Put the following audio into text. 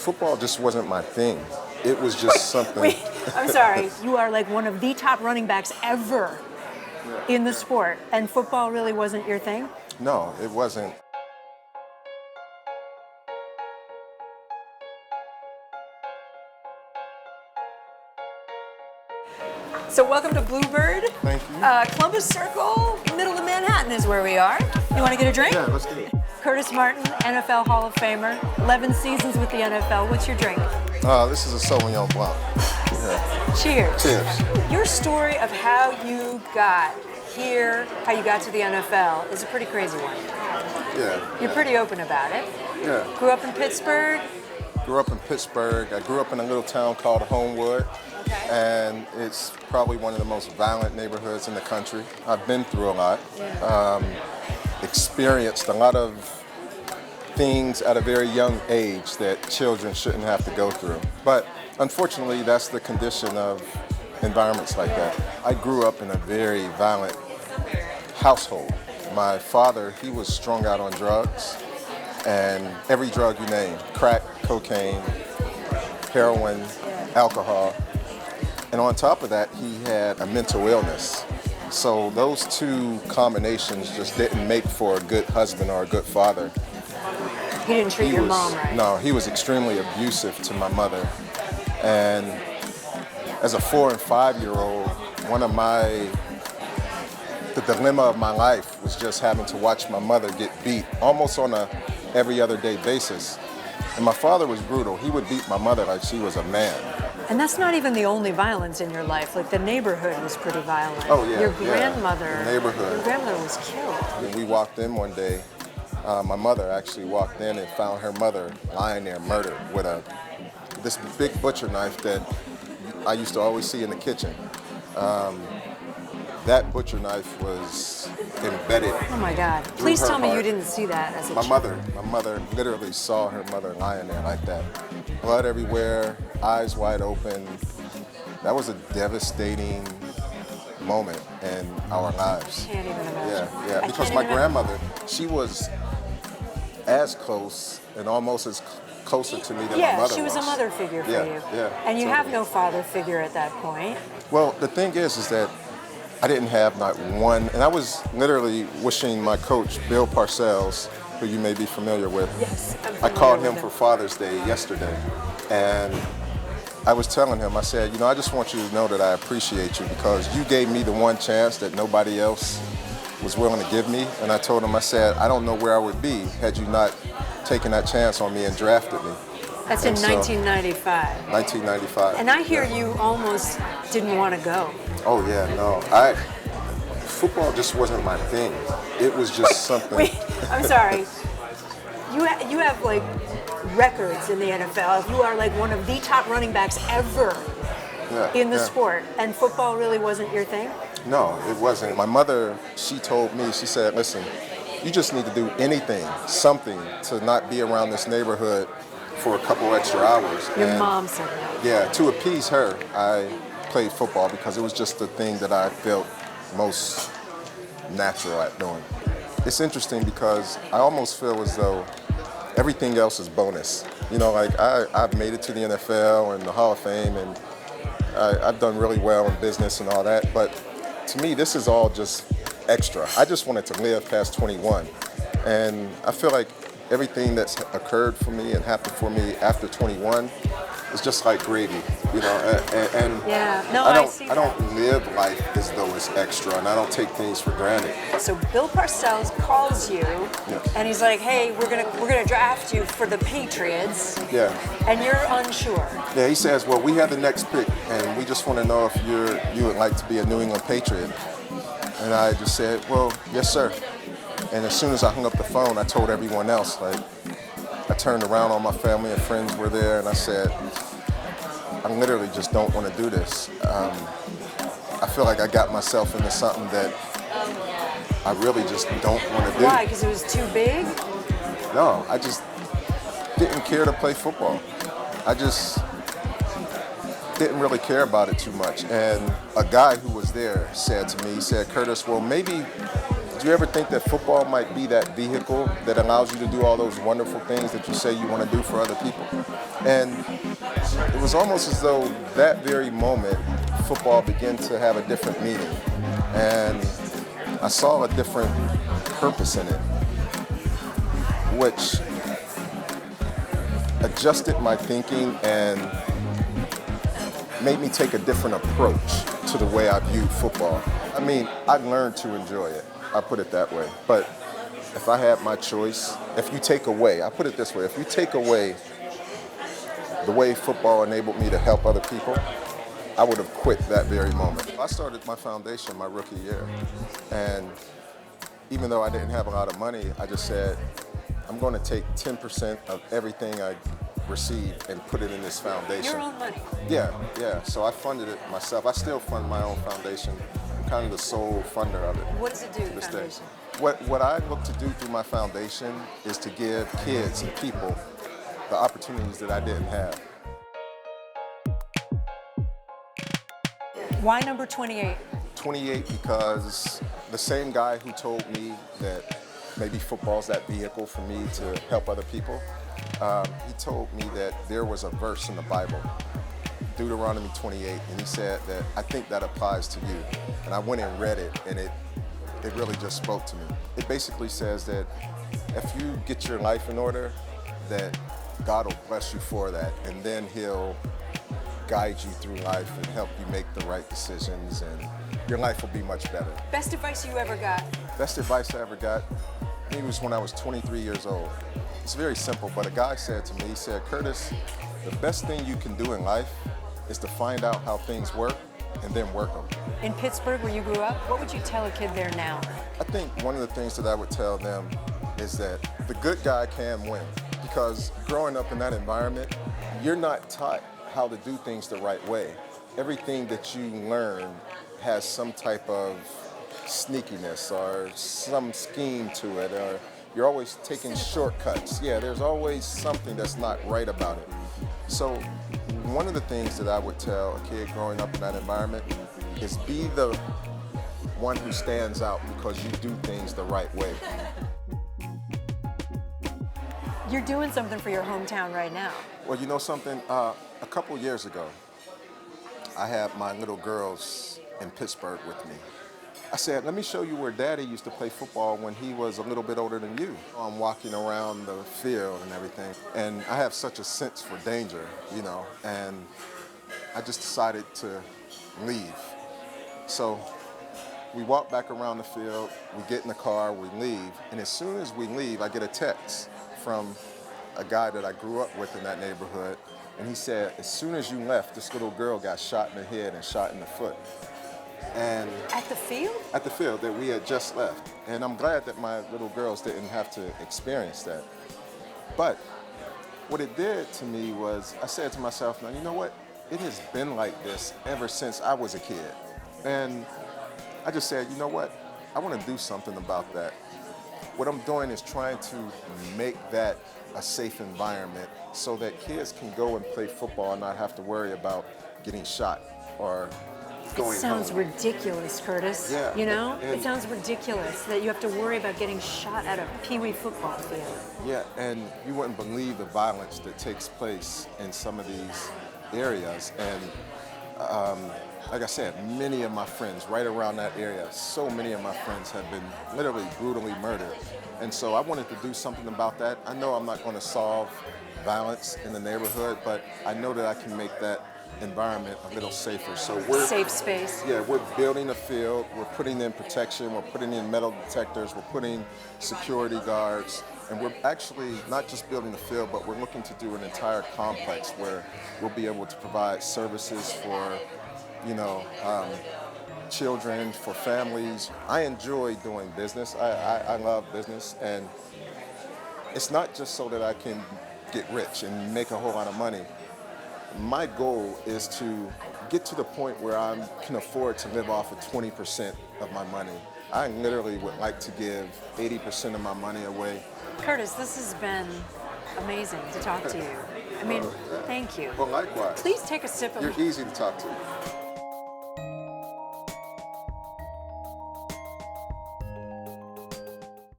football just wasn't my thing. It was just something. Wait, I'm sorry. You are like one of the top running backs ever in the sport, and football really wasn't your thing? No, it wasn't. So welcome to Bluebird. Thank you. Columbus Circle, middle of Manhattan is where we are. You want to get a drink? Yeah, let's get it. Curtis Martin, NFL Hall of Famer, 11 seasons with the NFL. What's your drink? This is a Sauvignon Blanc. Yeah. Cheers. Cheers. Your story of how you got here, how you got to the NFL, is a pretty crazy one. Yeah. You're pretty open about it. Yeah. Grew up in Pittsburgh. Grew up in Pittsburgh. I grew up in a little town called Homewood. Okay. And it's probably one of the most violent neighborhoods in the country. I've been through a lot. Yeah. Experienced a lot of things at a very young age that children shouldn't have to go through. But unfortunately, that's the condition of environments like that. I grew up in a very violent household. My father, he was strung out on drugs, and every drug you name, crack, cocaine, heroin, alcohol. And on top of that, he had a mental illness. So those two combinations just didn't make for a good husband or a good father. He didn't treat your mom right. No, he was extremely abusive to my mother. And as a 4- and 5-year-old, the dilemma of my life was just having to watch my mother get beat almost on a every other day basis. And my father was brutal. He would beat my mother like she was a man. And that's not even the only violence in your life. Like the neighborhood was pretty violent. Oh yeah. Your grandmother. The neighborhood. Your grandmother was killed. When we walked in one day, my mother actually walked in and found her mother lying there murdered with this big butcher knife that I used to always see in the kitchen. That butcher knife was embedded. Oh my God. Please tell me you didn't see that as a child. My mother literally saw her mother lying there like that. Blood everywhere, eyes wide open. That was a devastating moment in our lives. I can't even imagine. Yeah, because my grandmother, she was as close and almost as closer to me than my mother was. Yeah, she was a mother figure for you. Yeah. And you have no father figure at that point. Well, the thing is that I didn't have not one, and I was literally wishing my coach, Bill Parcells, who you may be familiar with. Yes, I'm I familiar called with him for Father's Day yesterday, and I was telling him, I said, I just want you to know that I appreciate you because you gave me the one chance that nobody else was willing to give me. And I told him, I said, I don't know where I would be had you not taken that chance on me and drafted me. That's in 1995. 1995. And I hear you almost didn't want to go. Oh yeah, no. Football just wasn't my thing. It was just something. Wait, I'm sorry. You have like records in the NFL. You are like one of the top running backs ever in the sport, and football really wasn't your thing? No, it wasn't. My mother, she told me, she said, listen, you just need to do anything, something to not be around this neighborhood for a couple extra hours. Your mom said that. Yeah, to appease her, I played football because it was just the thing that I felt most natural at doing. It's interesting because I almost feel as though everything else is bonus. I've made it to the NFL and the Hall of Fame, and I've done really well in business and all that, but to me, this is all just extra. I just wanted to live past 21, and I feel like everything that's occurred for me and happened for me after 21 is just like gravy, and I don't live life as though it's extra, and I don't take things for granted. So Bill Parcells calls you, and he's like, "Hey, we're gonna draft you for the Patriots." Yeah. And you're unsure. Yeah, he says, "Well, we have the next pick, and we just want to know if you would like to be a New England Patriot." And I just said, "Well, yes, sir." And as soon as I hung up the phone, I told everyone else, I turned around, all my family and friends were there, and I said, I literally just don't want to do this. I feel like I got myself into something that I really just don't want to do. Why? Because it was too big? No, I just didn't care to play football. I just didn't really care about it too much. And a guy who was there said to me, he said, Curtis, well, maybe Do you ever think that football might be that vehicle that allows you to do all those wonderful things that you say you want to do for other people? And it was almost as though that very moment, football began to have a different meaning. And I saw a different purpose in it, which adjusted my thinking and made me take a different approach to the way I viewed football. I mean, I learned to enjoy it. I put it that way. But if I had my choice, if you take away, I put it this way, if you take away the way football enabled me to help other people, I would have quit that very moment. I started my foundation my rookie year. And even though I didn't have a lot of money, I just said, I'm going to take 10% of everything I receive and put it in this foundation. Your own money? Yeah. So I funded it myself. I still fund my own foundation. I'm kind of the sole funder of it. What does it do, the foundation? What I look to do through my foundation is to give kids and people the opportunities that I didn't have. Why number 28? 28 because the same guy who told me that maybe football's that vehicle for me to help other people, he told me that there was a verse in the Bible, Deuteronomy 28, and he said that I think that applies to you. And I went and read it, and it really just spoke to me. It basically says that if you get your life in order, that God will bless you for that, and then he'll guide you through life and help you make the right decisions, and your life will be much better. Best advice you ever got? Best advice I ever got, it was when I was 23 years old. It's very simple, but a guy said to me, he said, Curtis, the best thing you can do in life is to find out how things work and then work them. In Pittsburgh, where you grew up, what would you tell a kid there now? I think one of the things that I would tell them is that the good guy can win, because growing up in that environment, you're not taught how to do things the right way. Everything that you learn has some type of sneakiness or some scheme to it, or you're always taking shortcuts. Yeah, there's always something that's not right about it. So one of the things that I would tell a kid growing up in that environment is be the one who stands out because you do things the right way. You're doing something for your hometown right now. Well, you know something? A couple years ago, I had my little girls in Pittsburgh with me. I said, let me show you where Daddy used to play football when he was a little bit older than you. I'm walking around the field and everything, and I have such a sense for danger, you know, and I just decided to leave. So we walk back around the field, we get in the car, we leave, and as soon as we leave, I get a text from a guy that I grew up with in that neighborhood, and he said, as soon as you left, this little girl got shot in the head and shot in the foot. And at the field? At the field that we had just left. And I'm glad that my little girls didn't have to experience that. But what it did to me was, I said to myself, now you know what? It has been like this ever since I was a kid. And I just said, you know what? I want to do something about that. What I'm doing is trying to make that a safe environment so that kids can go and play football and not have to worry about getting shot or going home. It sounds ridiculous, Curtis. Yeah. You know? And it sounds ridiculous that you have to worry about getting shot at a pee-wee football field. Yeah, and you wouldn't believe the violence that takes place in some of these areas. And like I said, many of my friends right around that area, so many of my friends have been literally brutally murdered. And so I wanted to do something about that. I know I'm not going to solve violence in the neighborhood, but I know that I can make that environment a little safer. So we're safe space. Yeah, we're building a field, we're putting in protection, we're putting in metal detectors, we're putting security guards, and we're actually not just building the field, but we're looking to do an entire complex where we'll be able to provide services for, you know, children, for families. I enjoy doing business. I love business, and it's not just so that I can get rich and make a whole lot of money. My goal is to get to the point where I can afford to live off of 20% of my money. I literally would like to give 80% of my money away. Curtis, this has been amazing to talk to you. I mean, thank you. Well, likewise. Please take a sip of... You're easy to talk to.